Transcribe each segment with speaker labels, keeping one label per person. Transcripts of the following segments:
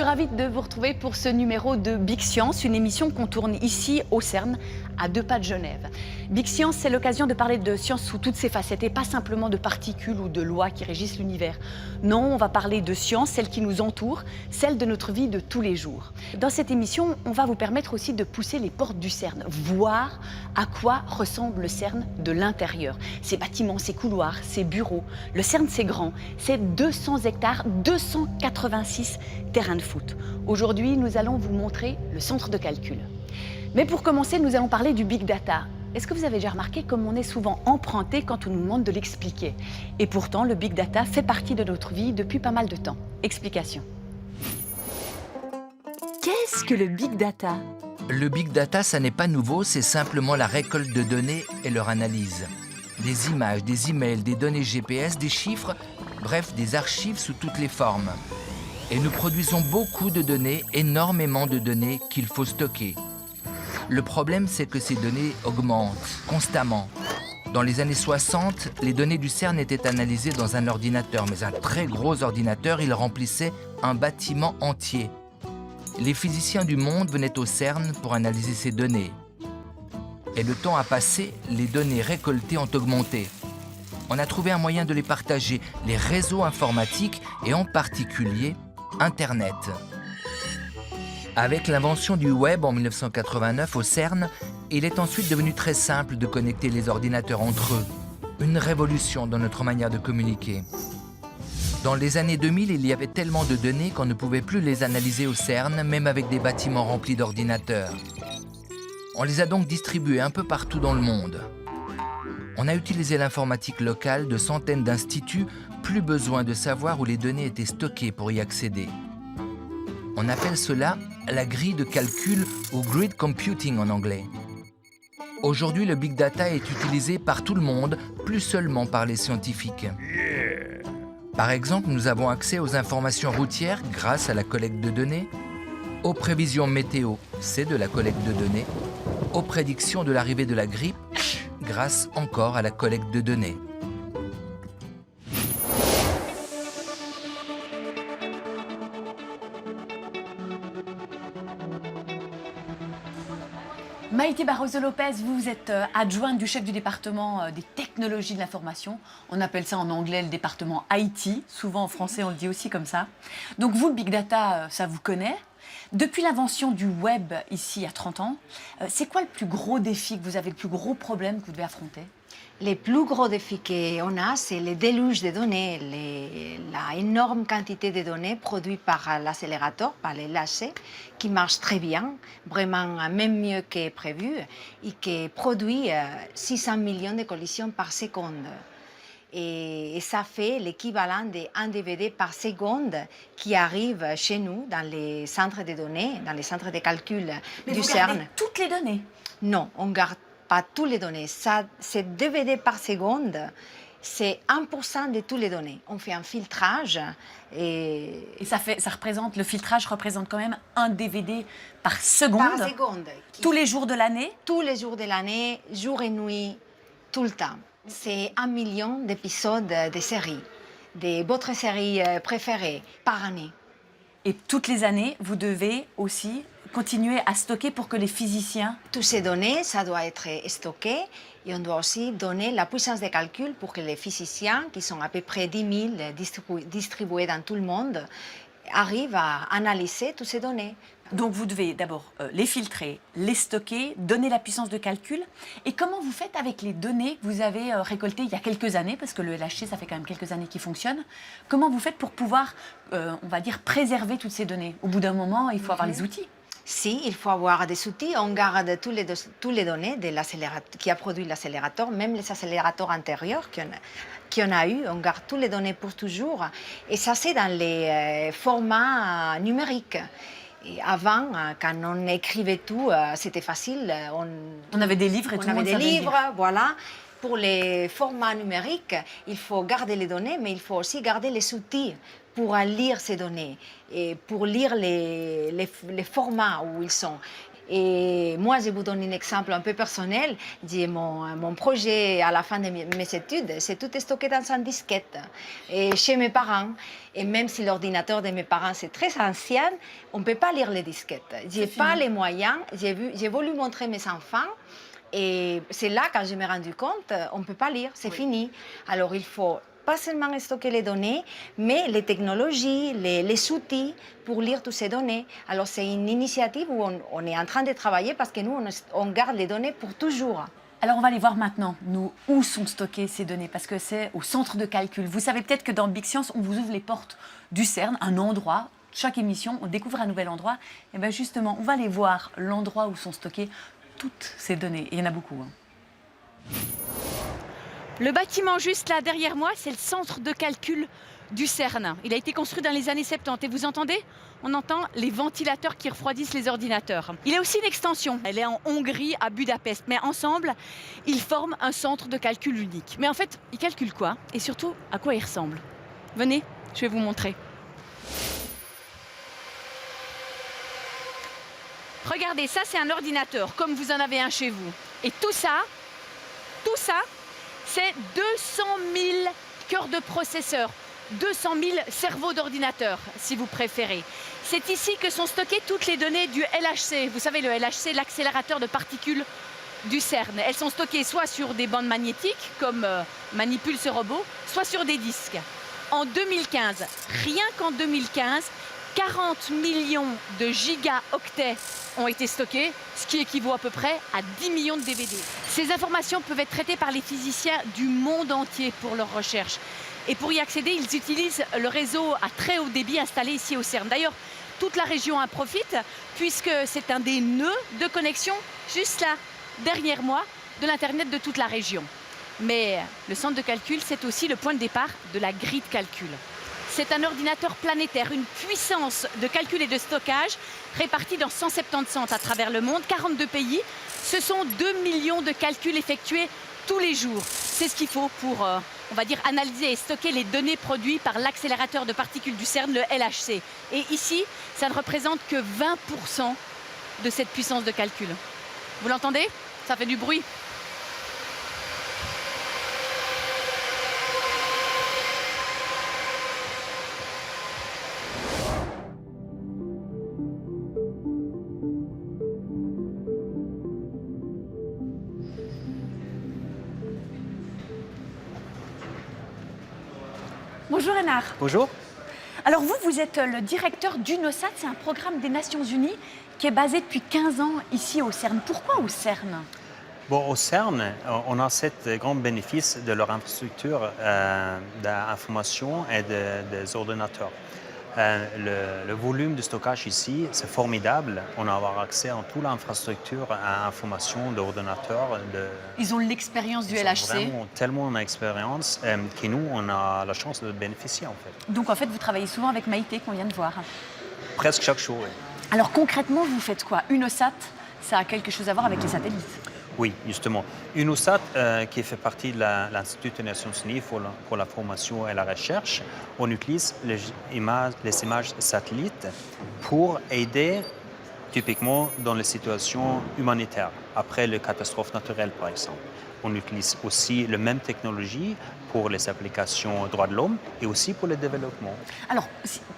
Speaker 1: ravie de vous retrouver pour ce numéro de Big Science, une émission qu'on tourne ici au CERN, à 2 pas de Genève. Big Science, c'est l'occasion de parler de science sous toutes ses facettes et pas simplement de particules ou de lois qui régissent l'univers. Non, on va parler de science, celle qui nous entoure, celle de notre vie de tous les jours. Dans cette émission, on va vous permettre aussi de pousser les portes du CERN, voir à quoi ressemble le CERN de l'intérieur. Ses bâtiments, ses couloirs, ses bureaux. Le CERN, c'est grand, c'est 200 hectares, 286 terrains de foot. Aujourd'hui, nous allons vous montrer le centre de calcul. Mais pour commencer, nous allons parler du Big Data. Est-ce que vous avez déjà remarqué comme on est souvent emprunté quand on nous demande de l'expliquer? Et pourtant, le Big Data fait partie de notre vie depuis pas mal de temps. Explication. Qu'est-ce que le Big Data?
Speaker 2: Le Big Data, ça n'est pas nouveau, c'est simplement la récolte de données et leur analyse. Des images, des emails, des données GPS, des chiffres, bref, des archives sous toutes les formes. Et nous produisons beaucoup de données, énormément de données qu'il faut stocker. Le problème, c'est que ces données augmentent constamment. Dans les années 60, les données du CERN étaient analysées dans un ordinateur, mais un très gros ordinateur, il remplissait un bâtiment entier. Les physiciens du monde venaient au CERN pour analyser ces données. Et le temps a passé, les données récoltées ont augmenté. On a trouvé un moyen de les partager, les réseaux informatiques et en particulier Internet. Avec l'invention du web en 1989 au CERN, il est ensuite devenu très simple de connecter les ordinateurs entre eux. Une révolution dans notre manière de communiquer. Dans les années 2000, il y avait tellement de données qu'on ne pouvait plus les analyser au CERN, même avec des bâtiments remplis d'ordinateurs. On les a donc distribués un peu partout dans le monde. On a utilisé l'informatique locale de centaines d'instituts, plus besoin de savoir où les données étaient stockées pour y accéder. On appelle cela la grille de calcul ou grid computing en anglais. Aujourd'hui, le Big Data est utilisé par tout le monde, plus seulement par les scientifiques. Par exemple, nous avons accès aux informations routières grâce à la collecte de données, aux prévisions météo, c'est de la collecte de données, aux prédictions de l'arrivée de la grippe, grâce encore à la collecte de données.
Speaker 1: Maïté Barroso-Lopez, vous êtes adjointe du chef du département des technologies de l'information. On appelle ça en anglais le département IT. Souvent en français, on le dit aussi comme ça. Donc vous, le Big Data, ça vous connaît. Depuis l'invention du web, ici, il y a 30 ans, c'est quoi le plus gros défi que vous avez, le plus gros problème que vous devez affronter?
Speaker 3: Les plus gros défis qu'on a, c'est le déluge de données, la énorme quantité de données produites par l'accélérateur, par les lâchers, qui marche très bien, vraiment même mieux que prévu, et qui produit 600 millions de collisions par seconde. Et ça fait l'équivalent d'un DVD par seconde qui arrive chez nous dans les centres de données, dans les centres de calcul du CERN.
Speaker 1: Gardez toutes les données?
Speaker 3: Non, on ne garde pas toutes les données. Ça, c'est DVD par seconde, c'est 1% de toutes les données. On fait un filtrage
Speaker 1: Et ça représente, le filtrage représente quand même un DVD par seconde?
Speaker 3: Par seconde.
Speaker 1: Tous les jours de l'année?
Speaker 3: Tous les jours de l'année, jour et nuit, tout le temps. C'est 1 million d'épisodes de séries, de votre série préférée par année.
Speaker 1: Et toutes les années, vous devez aussi continuer à stocker pour que les physiciens...
Speaker 3: Toutes ces données, ça doit être stocké et on doit aussi donner la puissance de calcul pour que les physiciens, qui sont à peu près 10 000 distribués dans tout le monde, arrivent à analyser toutes ces données.
Speaker 1: Donc vous devez d'abord les filtrer, les stocker, donner la puissance de calcul. Et comment vous faites avec les données que vous avez récoltées il y a quelques années, parce que le LHC, ça fait quand même quelques années qu'il fonctionne. Comment vous faites pour pouvoir, on va dire, préserver toutes ces données? Au bout d'un moment, il faut avoir les outils.
Speaker 3: Si, il faut avoir des outils. On garde toutes les données qui a produit l'accélérateur, même les accélérateurs antérieurs qu'on a eu. On garde toutes les données pour toujours. Et ça, c'est dans les formats numériques. Et avant, quand on écrivait tout, c'était facile.
Speaker 1: On avait des livres et tout le monde savait lire.
Speaker 3: On avait des livres, voilà. Pour les formats numériques, il faut garder les données, mais il faut aussi garder les outils pour lire ces données et pour lire les formats où ils sont. Et moi, je vous donne un exemple un peu personnel. Mon projet à la fin de mes études, c'est tout stocké dans un disquette et chez mes parents. Et même si l'ordinateur de mes parents c'est très ancien, on ne peut pas lire les disquettes. Je n'ai pas les moyens. J'ai voulu montrer mes enfants. Et c'est là, quand je me suis rendu compte, on ne peut pas lire, c'est fini. Alors, il faut pas seulement stocker les données, mais les technologies, les outils pour lire toutes ces données. Alors, c'est une initiative où on est en train de travailler parce que nous, on garde les données pour toujours.
Speaker 1: Alors, on va aller voir maintenant, nous, où sont stockées ces données, parce que c'est au centre de calcul. Vous savez peut-être que dans Big Science, on vous ouvre les portes du CERN, un endroit. Chaque émission, on découvre un nouvel endroit. Et bien justement, on va aller voir l'endroit où sont stockées toutes ces données. Et il y en a beaucoup. Le bâtiment juste là derrière moi, c'est le centre de calcul du CERN. Il a été construit dans les années 70 et vous entendez? On entend les ventilateurs qui refroidissent les ordinateurs. Il y a aussi une extension, elle est en Hongrie, à Budapest, mais ensemble, ils forment un centre de calcul unique. Mais en fait, ils calculent quoi? Et surtout, à quoi ils ressemblent? Venez, je vais vous montrer. Regardez, ça c'est un ordinateur, comme vous en avez un chez vous. Et tout ça, c'est 200 000 cœurs de processeurs, 200 000 cerveaux d'ordinateurs, si vous préférez. C'est ici que sont stockées toutes les données du LHC. Vous savez, le LHC, l'accélérateur de particules du CERN. Elles sont stockées soit sur des bandes magnétiques, comme manipule ce robot, soit sur des disques. En 2015, rien qu'en 2015, 40 millions de gigaoctets ont été stockés, ce qui équivaut à peu près à 10 millions de DVD. Ces informations peuvent être traitées par les physiciens du monde entier pour leurs recherches. Et pour y accéder, ils utilisent le réseau à très haut débit installé ici au CERN. D'ailleurs, toute la région en profite, puisque c'est un des nœuds de connexion, juste là, derrière moi, de l'Internet de toute la région. Mais le centre de calcul, c'est aussi le point de départ de la grille de calcul. C'est un ordinateur planétaire, une puissance de calcul et de stockage répartie dans 170 centres à travers le monde, 42 pays. Ce sont 2 millions de calculs effectués tous les jours. C'est ce qu'il faut pour, on va dire, analyser et stocker les données produites par l'accélérateur de particules du CERN, le LHC. Et ici, ça ne représente que 20% de cette puissance de calcul. Vous l'entendez? Ça fait du bruit. Bonjour Enard.
Speaker 4: Bonjour.
Speaker 1: Alors vous êtes le directeur d'UNOSAT, c'est un programme des Nations Unies qui est basé depuis 15 ans ici au CERN. Pourquoi au CERN?
Speaker 4: Bon, au CERN, on a cet grand bénéfice de leur infrastructure d'information et des ordinateurs. Le volume de stockage ici, c'est formidable. On a avoir accès à toute l'infrastructure à information d'ordinateurs.
Speaker 1: Ils ont l'expérience du
Speaker 4: LHC.
Speaker 1: LHC.
Speaker 4: Vraiment tellement d'expérience que nous, on a la chance de bénéficier en fait.
Speaker 1: Donc en fait, vous travaillez souvent avec Maïté qu'on vient de voir.
Speaker 4: Presque chaque jour, oui.
Speaker 1: Alors concrètement, vous faites quoi? UNOSAT, ça a quelque chose à voir avec les satellites?
Speaker 4: Oui, justement. UNOSAT, qui fait partie de l'Institut des Nations Unies pour la formation et la recherche, on utilise les images satellites pour aider typiquement dans les situations humanitaires, après les catastrophes naturelles par exemple. On utilise aussi la même technologie pour les applications droits de l'homme et aussi pour le développement.
Speaker 1: Alors,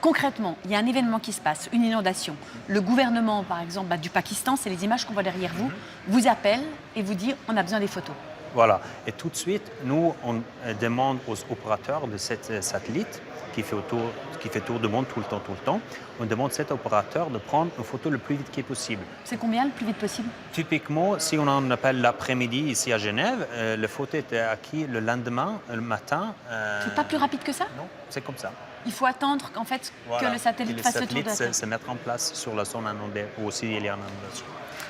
Speaker 1: concrètement, il y a un événement qui se passe, une inondation. Le gouvernement, par exemple, du Pakistan, c'est les images qu'on voit derrière vous, vous appelle et vous dit on a besoin des photos.
Speaker 4: Voilà. Et tout de suite, nous, on demande aux opérateurs de cette satellite qui fait tour du monde tout le temps, on demande à cet opérateur de prendre une photo le plus vite qui est possible.
Speaker 1: C'est combien le plus vite possible?
Speaker 4: Typiquement, si on en appelle l'après-midi ici à Genève, la photo était acquise le lendemain, le matin.
Speaker 1: C'est pas plus rapide que ça?
Speaker 4: Non, c'est comme ça.
Speaker 1: Il faut attendre qu'en fait,
Speaker 4: voilà,
Speaker 1: que le satellite fasse le tour de la Terre.
Speaker 4: se mettre en place sur la zone inondée, ou aussi il y a une inondation.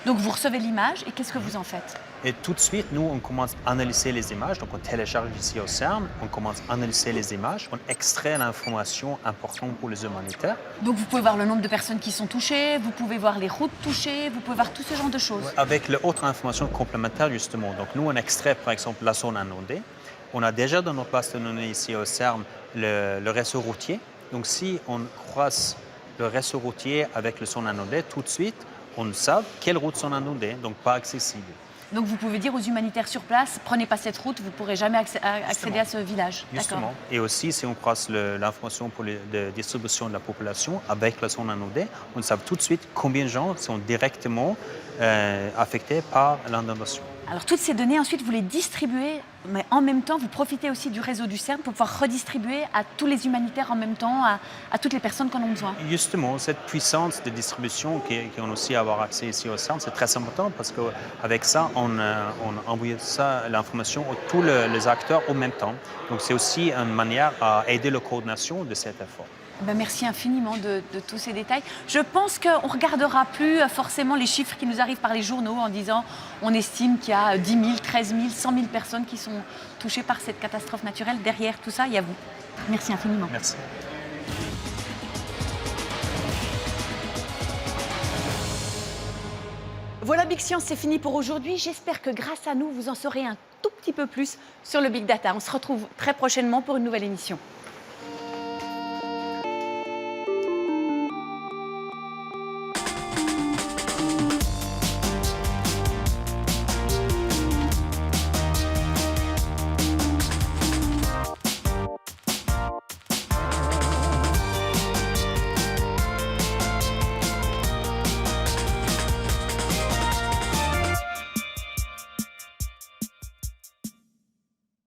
Speaker 1: Donc vous recevez l'image et qu'est-ce que vous en faites?
Speaker 4: Et tout de suite, nous, on commence à analyser les images. Donc, on télécharge ici au CERN, on commence à analyser les images, on extrait l'information importante pour les humanitaires.
Speaker 1: Donc, vous pouvez voir le nombre de personnes qui sont touchées, vous pouvez voir les routes touchées, vous pouvez voir tout ce genre de choses.
Speaker 4: Avec l'autre information complémentaire, justement. Donc, nous, on extrait, par exemple, la zone inondée. On a déjà dans notre base de données ici au CERN le réseau routier. Donc, si on croise le réseau routier avec le zone inondé, tout de suite, on sait quelles routes sont inondées, donc pas accessibles.
Speaker 1: Donc vous pouvez dire aux humanitaires sur place, prenez pas cette route, vous ne pourrez jamais accéder à ce village.
Speaker 4: Justement. Et aussi, si on croise l'information pour la distribution de la population avec la zone inondée, on sait tout de suite combien de gens sont directement affectés par l'inondation.
Speaker 1: Alors toutes ces données, ensuite, vous les distribuez, mais en même temps, vous profitez aussi du réseau du CERN pour pouvoir redistribuer à tous les humanitaires en même temps, à toutes les personnes qui en ont besoin.
Speaker 4: Justement, cette puissance de distribution qu'on aussi avoir accès ici au CERN, c'est très important parce qu'avec ça, on envoie l'information à tous les acteurs en même temps. Donc c'est aussi une manière à aider la coordination de cet effort.
Speaker 1: Ben merci infiniment de tous ces détails. Je pense qu'on ne regardera plus forcément les chiffres qui nous arrivent par les journaux en disant on estime qu'il y a 10 000, 13 000, 100 000 personnes qui sont touchées par cette catastrophe naturelle. Derrière tout ça, il y a vous. Merci infiniment.
Speaker 4: Merci.
Speaker 1: Voilà, Big Science, c'est fini pour aujourd'hui. J'espère que grâce à nous, vous en saurez un tout petit peu plus sur le Big Data. On se retrouve très prochainement pour une nouvelle émission.